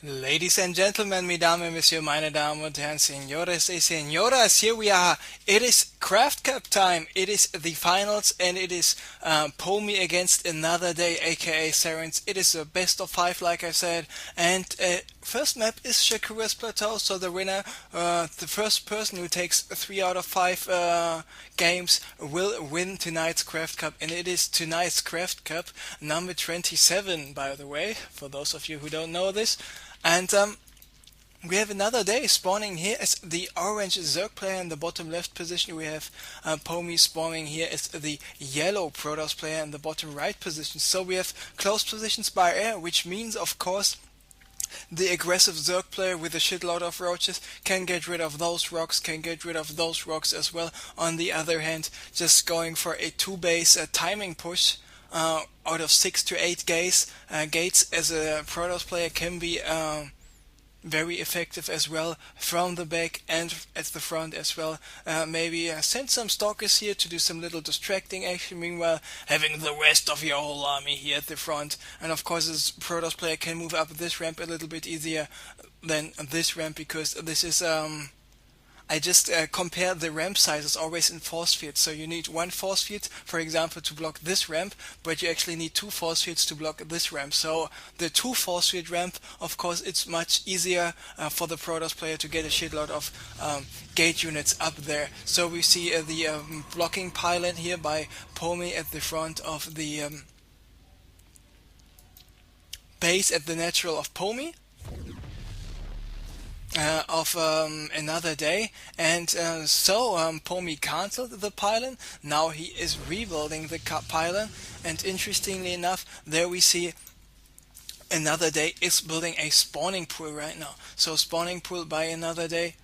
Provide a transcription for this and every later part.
Ladies and gentlemen, mesdames et messieurs, meine Damen und Herren, señores y señoras, here we are. It is Craft Cup time. It is the finals, and it is Pomi against Another Day, aka Serens. It is a best of five, like I said, and first map is Shakura's Plateau. So the winner, the first person who takes 3 out of 5 games, will win tonight's Craft Cup, and it is tonight's Craft Cup number 27, by the way, for those of you who don't know this. And we have another day spawning here as the orange Zerg player in the bottom left position. We have Pomi spawning here as the yellow Protoss player in the bottom right position. So we have close positions by air, which means, of course, the aggressive Zerg player with a shitload of roaches can get rid of those rocks, can get rid of those rocks as well. On the other hand, just going for a 2-base timing push out of 6 to 8 gates as a Protoss player can be very effective as well from the back and at the front as well. Maybe send some stalkers here to do some little distracting action, meanwhile having the rest of your whole army here at the front. And of course, this Protoss player can move up this ramp a little bit easier than this ramp, because this is I just compare the ramp sizes always in force fields. So you need one force field, for example, to block this ramp, but you actually need 2 force fields to block this ramp. So the 2 force field ramp, of course, it's much easier for the Protoss player to get a shitload of gate units up there. So we see the blocking pylon here by Pomi at the front of the base at the natural of Pomi. Of Another Day, and so Pomi cancelled the pylon. Now he is rebuilding the pylon, and interestingly enough, there we see Another Day is building a spawning pool right now. So spawning pool by Another Day.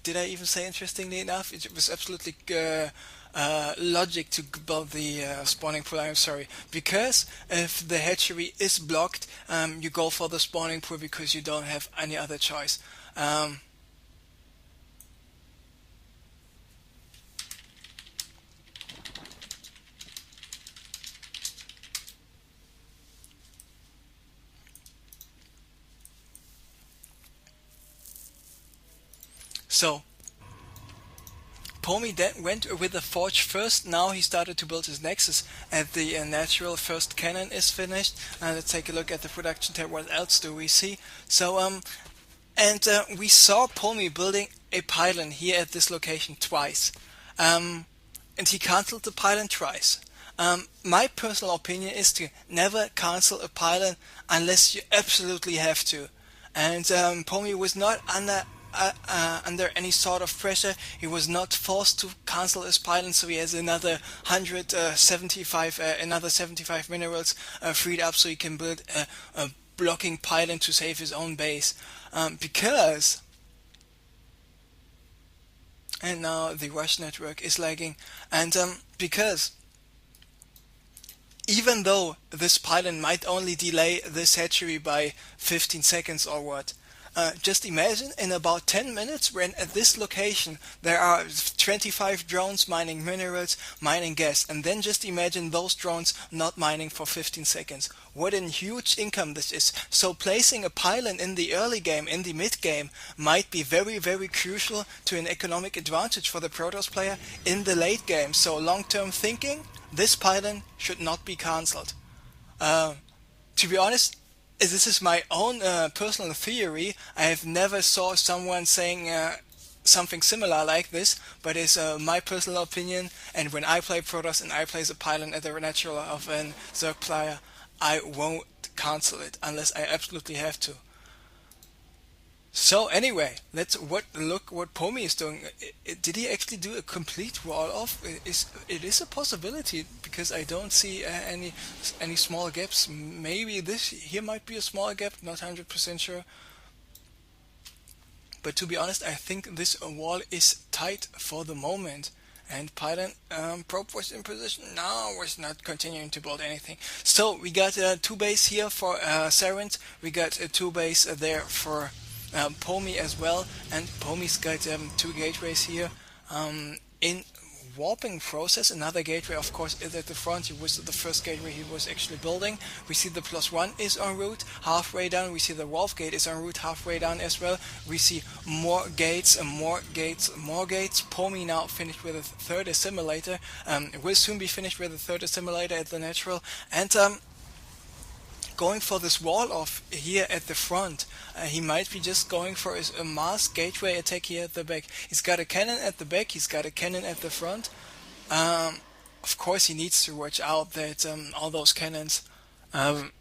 Did I even say interestingly enough? It was absolutely logic to build the spawning pool. I'm sorry, because if the hatchery is blocked, you go for the spawning pool because you don't have any other choice. So Pomi then went with the forge first. Now he started to build his nexus at the natural. First cannon is finished. Let's take a look at the production tab. What else do we see? So we saw Pomi building a pylon here at this location twice, and he cancelled the pylon twice. My personal opinion is to never cancel a pylon unless you absolutely have to. And Pomi was not under any sort of pressure. He was not forced to cancel his pylon, so he has another 175, another 75 minerals freed up, so he can build a blocking pylon to save his own base. Because, and now the Rush network is lagging, and because even though this pylon might only delay this hatchery by 15 seconds or what, just imagine in about 10 minutes when at this location there are 25 drones mining minerals, mining gas, and then just imagine those drones not mining for 15 seconds. What a huge income this is. So placing a pylon in the early game, in the mid game, might be very, very crucial to an economic advantage for the Protoss player in the late game. So long-term thinking, this pylon should not be cancelled. To be honest, this is my own personal theory. I have never saw someone saying something similar like this, but it's my personal opinion. And when I play Protoss and I place a pylon at the natural of an Zerg player, I won't cancel it unless I absolutely have to. So anyway, let's look what Pomi is doing. Did he actually do a complete wall off? It is a possibility, because I don't see any small gaps. Maybe this here might be a small gap, not 100% sure. But to be honest, I think this wall is tight for the moment. And pylon probe was in position. Now was not continuing to build anything. So we got 2 base here for Serent. We got 2 base there for Pomi as well, and Pomi's got 2 gateways here. In warping process. Another gateway, of course, is at the front. It was the first gateway he was actually building. We see the +1 is en route, halfway down. We see the Wolf Gate is en route, halfway down as well. We see more gates and more gates, more gates. Pomi now finished with a third assimilator. Will soon be finished with a third assimilator at the natural. And going for this wall off here at the front. He might be just going for a mass gateway attack here at the back. He's got a cannon at the back, he's got a cannon at the front. Of course he needs to watch out that all those cannons, I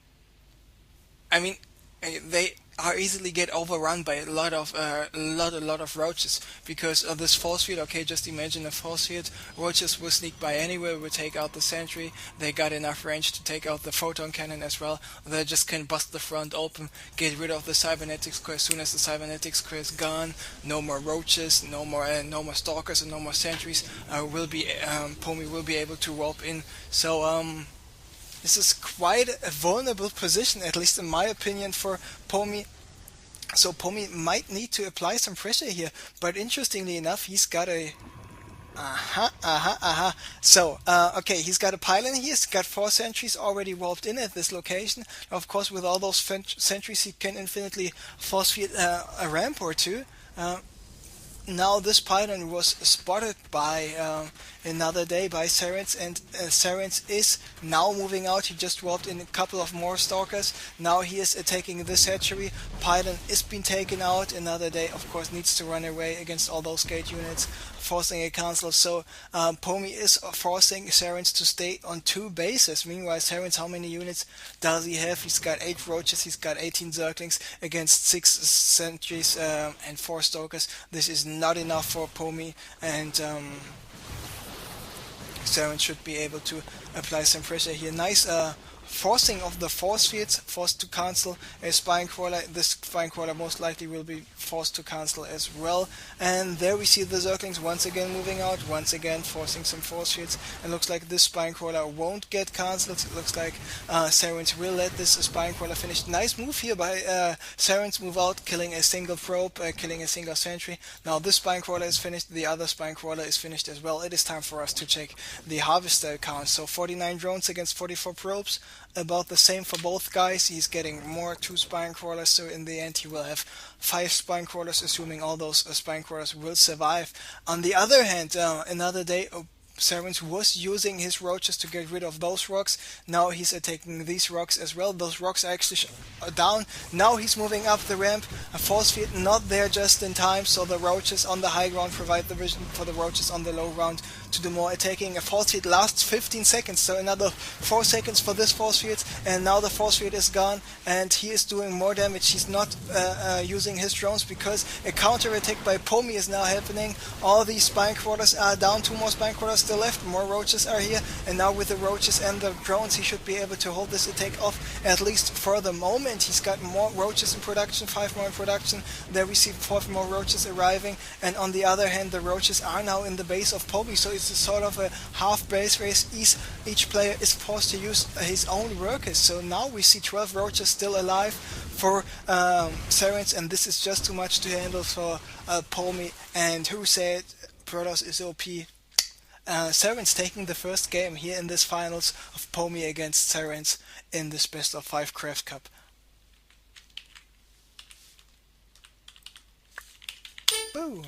mean, they are easily get overrun by a lot of roaches because of this force field. Okay, just imagine a force field. Roaches will sneak by anywhere, will take out the sentry. They got enough range to take out the photon cannon as well. They just can bust the front open, get rid of the cybernetics core. As soon as the cybernetics core is gone, no more roaches, no more stalkers, and no more sentries. Pomi will be able to warp in. So this is quite a vulnerable position, at least in my opinion, for Pomi. So Pomi might need to apply some pressure here, but interestingly enough, he's got a... So, okay, he's got a pylon here, he's got 4 sentries already warped in at this location. Of course, with all those sentries, he can infinitely force feed a ramp or two. Now this pylon was spotted by Anotherday, by Serens, and Serens is now moving out. He just warped in a couple of more stalkers. Now he is attacking this hatchery. Pylon is being taken out. Anotherday, of course, needs to run away against all those gate units, forcing a cancel. So Pomi is forcing Serens to stay on 2 bases. Meanwhile, Serens, how many units does he have? He's got 8 roaches, he's got 18 zerglings against 6 sentries and 4 stalkers. This is not enough for Pomi, and Serens should be able to apply some pressure here. Nice forcing of the force fields, forced to cancel a spine crawler. This spine crawler most likely will be forced to cancel as well. And there we see the zerglings once again moving out, once again forcing some force fields. And looks like this spine crawler won't get cancelled. It looks like Serens will let this spine crawler finish. Nice move here by Serens, move out, killing a single probe, killing a single sentry. Now this spine crawler is finished, the other spine crawler is finished as well. It is time for us to check the harvester count. So 49 drones against 44 probes. About the same for both guys. He's getting more 2 spine crawlers, so in the end he will have 5 spine crawlers, assuming all those spine crawlers will survive. On the other hand, Anotherday, Serens was using his roaches to get rid of those rocks. Now he's attacking these rocks as well. Those rocks are actually down. Now he's moving up the ramp. A force field not there just in time, so the roaches on the high ground provide the vision for the roaches on the low ground to do more attacking. A force field lasts 15 seconds, so another 4 seconds for this force field, and now the force field is gone, and he is doing more damage. He's not using his drones because a counter attack by Pomi is now happening. All these spine crawlers are down. 2 more spine crawlers still left, more roaches are here, and now with the roaches and the drones he should be able to hold this attack off, at least for the moment. He's got more roaches in production, 5 more in production. There we see 4 more roaches arriving, and on the other hand the roaches are now in the base of Pomi, so it's a sort of a half base race. Each player is forced to use his own workers, so now we see 12 roaches still alive for Serens, and this is just too much to handle for Pomi. And who said Protoss is OP? Serens taking the first game here in this finals of Pomi against Serens in this best of 5 CraftCup. Boo!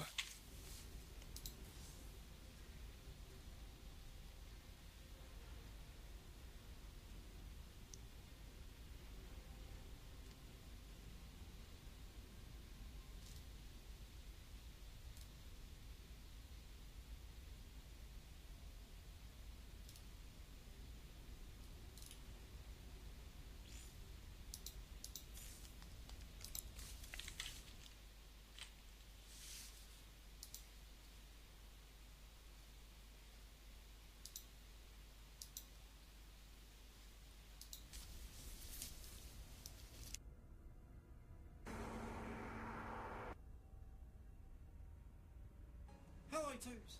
Hello, tubes.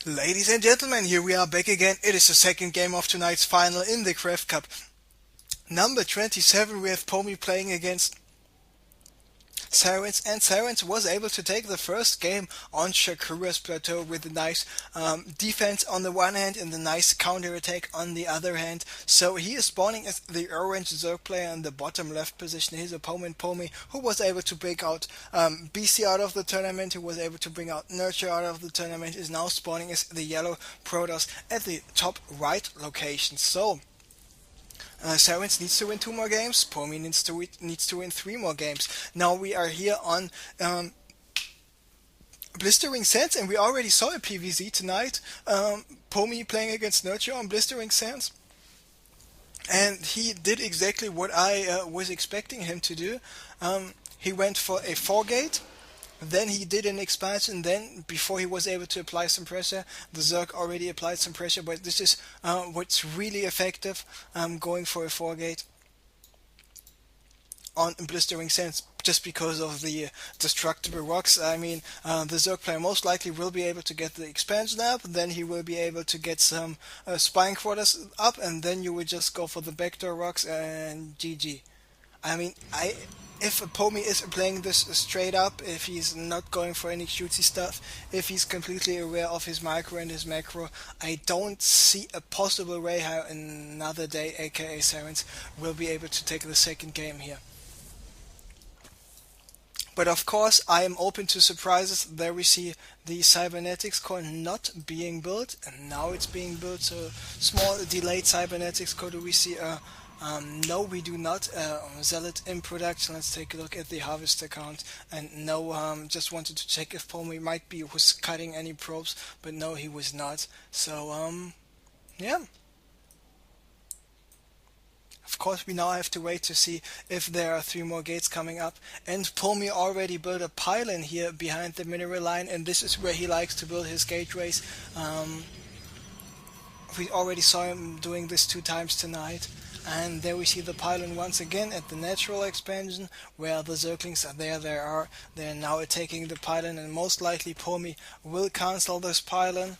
Ladies and gentlemen, here we are back again. It is the second game of tonight's final in the Craft Cup. Number 27, we have Pomi playing against Sirens, and Sirens was able to take the first game on Shakura's plateau with a nice defense on the one hand and a nice counter attack on the other hand. So he is spawning as the orange Zerg player in the bottom left position. His opponent Pomi, who was able to break out BC out of the tournament, who was able to bring out Nurture out of the tournament, is now spawning as the yellow Protoss at the top right location. So Sirens needs to win 2 more games. Pomi needs to win 3 more games. Now we are here on Blistering Sands, and we already saw a PvZ tonight. Pomi playing against Nurture on Blistering Sands, and he did exactly what I was expecting him to do. He went for a 4-gate. Then he did an expansion. Then, before he was able to apply some pressure, the Zerg already applied some pressure. But this is what's really effective, going for a 4-gate on Blistering Sands, just because of the destructible rocks. I mean, the Zerg player most likely will be able to get the expansion up, then he will be able to get some spine quarters up, and then you would just go for the backdoor rocks and GG. I mean, if Pomi is playing this straight up, if he's not going for any shooty stuff, if he's completely aware of his micro and his macro, I don't see a possible way how Anotherday, aka Sirens, will be able to take the second game here. But of course, I am open to surprises. There we see the cybernetics core not being built, and now it's being built. So small delayed cybernetics core. Do we see a no, we do not. Zealot in production. Let's take a look at the harvest account. And no, just wanted to check if Pomi was cutting any probes, but no, he was not. So yeah. Of course, we now have to wait to see if there are 3 more gates coming up. And Pomi already built a pylon here behind the mineral line, and this is where he likes to build his gateways. We already saw him doing this 2 times tonight. And there we see the pylon once again at the natural expansion, where the Zerglings are there. They're now attacking the pylon, and most likely Pomi will cancel this pylon.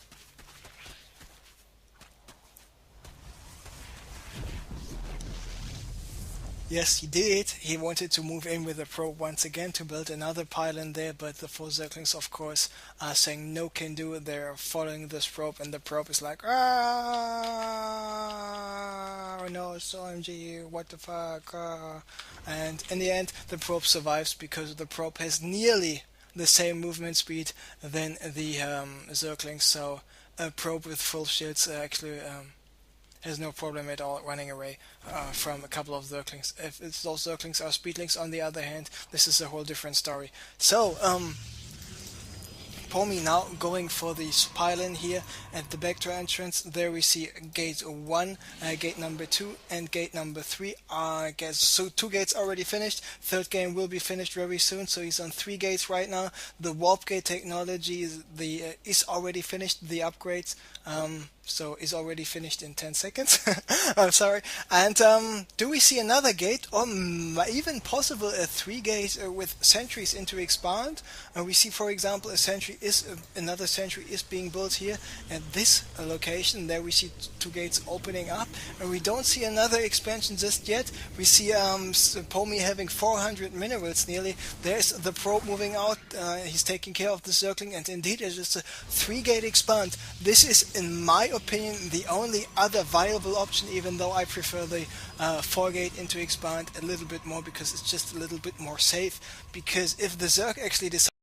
Yes, he did. He wanted to move in with a probe once again to build another pylon there, but the 4 Zerglings, of course, are saying no can do. They're following this probe, and the probe is like, ah, no, it's OMG, what the fuck, ah. And in the end, the probe survives because the probe has nearly the same movement speed than the Zerglings, so a probe with full shields actually has no problem at all running away from a couple of Zerglings. If those Zerglings are Speedlings, on the other hand, this is a whole different story. So, Pomi now going for the pylon here at the backdoor entrance. There we see gate 1, gate number 2, and gate number 3. So 2 gates already finished. 3rd game will be finished very soon. So he's on 3 gates right now. The warp gate technology is already finished. The upgrades. So is already finished in 10 seconds. I'm sorry. And do we see another gate, or even possible a 3-gate with sentries into expand? We see, for example, another sentry is being built here at this location. There we see 2 gates opening up, and we don't see another expansion just yet. We see Pomi having 400 minerals nearly. There's the probe moving out. He's taking care of the circling, and indeed it's just a 3-gate expand. This is, in my opinion, the only other viable option, even though I prefer the 4-gate into expand a little bit more, because it's just a little bit more safe. Because if the Zerg actually decides